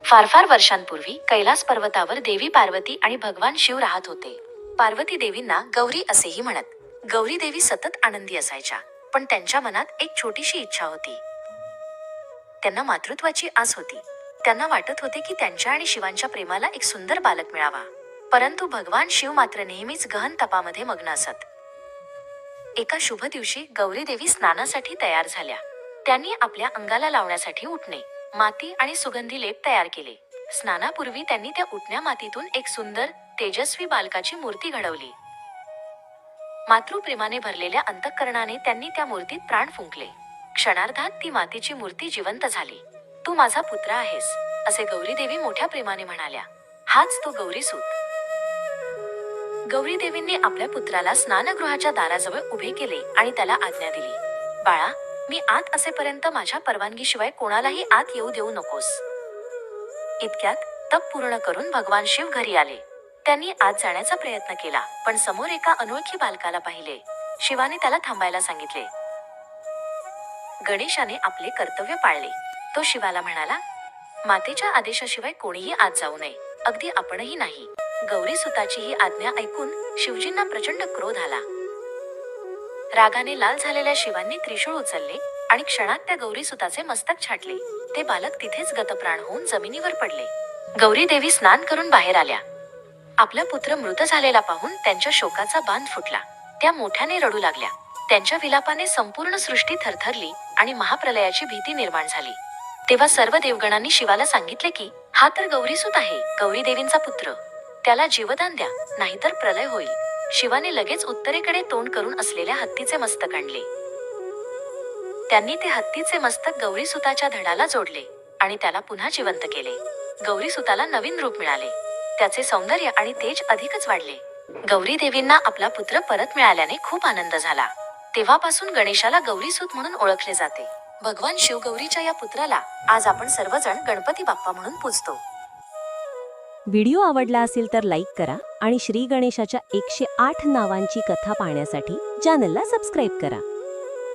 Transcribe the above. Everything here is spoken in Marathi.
फार फार वर्षांपूर्वी कैलास पर्वतावर देवी पार्वती आणि भगवान शिव राहत होते. पार्वती देवींना गौरी असेही म्हणत. गौरी देवी सतत आनंदी असायच्या, पण त्यांच्या मनात एक छोटीशी इच्छा होती. त्यांना मातृत्वाची आस होती. त्यांना वाटत होते की त्यांच्या आणि शिवांच्या प्रेमाला एक सुंदर बालक मिळावा. परंतु भगवान शिव मात्र नेहमीच गहन तपामध्ये मग्न असत. एका शुभ दिवशी गौरी देवी स्नानासाठी तयार झाल्या. त्यांनी आपल्या अंगाला लावण्यासाठी उटणे, माती आणि सुगंधी लेप तयार केले. स्नानापूर्वी त्यांनी त्या उटण्या मातीतून एक सुंदर, तेजस्वी बालकाची मूर्ती घडवली. मातृप्रेमाने भरलेल्या अंतःकरणाने त्यांनी त्या मूर्तीत प्राण फुंकले. क्षणार्धात ती मातीची मूर्ती जिवंत झाली. "तू माझा पुत्र आहेस," असे गौरी देवी मोठ्या प्रेमाने म्हणाल्या. हाच तो गौरीसूत. गौरी देवींनी आपल्या पुत्राला स्नानगृहाच्या दाराजवळ उभे केले आणि त्याला आज्ञा दिली, "बाळा, मी आत असेपर्यंत माझ्या परवानगीशिवाय कोणालाही आत येऊ देऊ नकोस." इतक्यात तप पूर्ण करून भगवान शिव घरी आले. त्यांनी आत जाण्याचा प्रयत्न केला, पण समोर एका अनोळखी बालकाला पाहिले. शिवाने त्याला थांबायला सांगितले. गणेशाने आपले कर्तव्य पाळले. तो शिवाला म्हणाला, "मातेच्या आदेशाशिवाय कोणीही आत जाऊ नये, अगदी आपणही नाही." गौरीसुताची ही आज्ञा ऐकून शिवजींना प्रचंड क्रोध आला. रागाने लाल झालेल्या शिवांनी त्रिशूळ उचलले आणि क्षणात त्या गौरीसुताचे मस्तक छाटले. ते बालक तिथेच गतप्राण होऊन जमिनीवर पडले. गौरी देवी स्नान करून बाहेर आल्या. आपला पुत्र मृत झालेला पाहून त्यांच्या शोकाचा बांध फुटला. त्या मोठ्याने रडू लागल्या. त्यांच्या विलापाने संपूर्ण सृष्टी थरथरली आणि महाप्रलयाची भीती निर्माण झाली. तेव्हा सर्व देवगणांनी शिवाला सांगितले की हा तर गौरीसूत आहे, गौरी देवींचा पुत्र. त्याला जीवदान द्या, नाहीतर प्रलय होईल. शिवाने लगेच उत्तरेकडे तोंड करून असलेल्या हत्तीचे मस्तक आणले. त्यांनी ते हत्तीचे मस्तक गौरीसुताच्या धडाला जोडले आणि त्याला पुन्हा जिवंत केले. गौरीसुताला नवीन रूप मिळाले. त्याचे सौंदर्य आणि तेज अधिकच वाढले. गौरी देवींना आपला पुत्र परत मिळाल्याने खूप आनंद झाला. तेव्हापासून गणेशाला गौरीसूत म्हणून ओळखले जाते. भगवान शिवगौरीच्या या पुत्राला आज आपण सर्वजण गणपती बाप्पा म्हणून पूजतो. व्हिडिओ आवडला असेल तर लाईक करा आणि श्री गणेशाच्या 108 नावांची कथा पाहण्यासाठी चॅनलला सबस्क्राईब करा.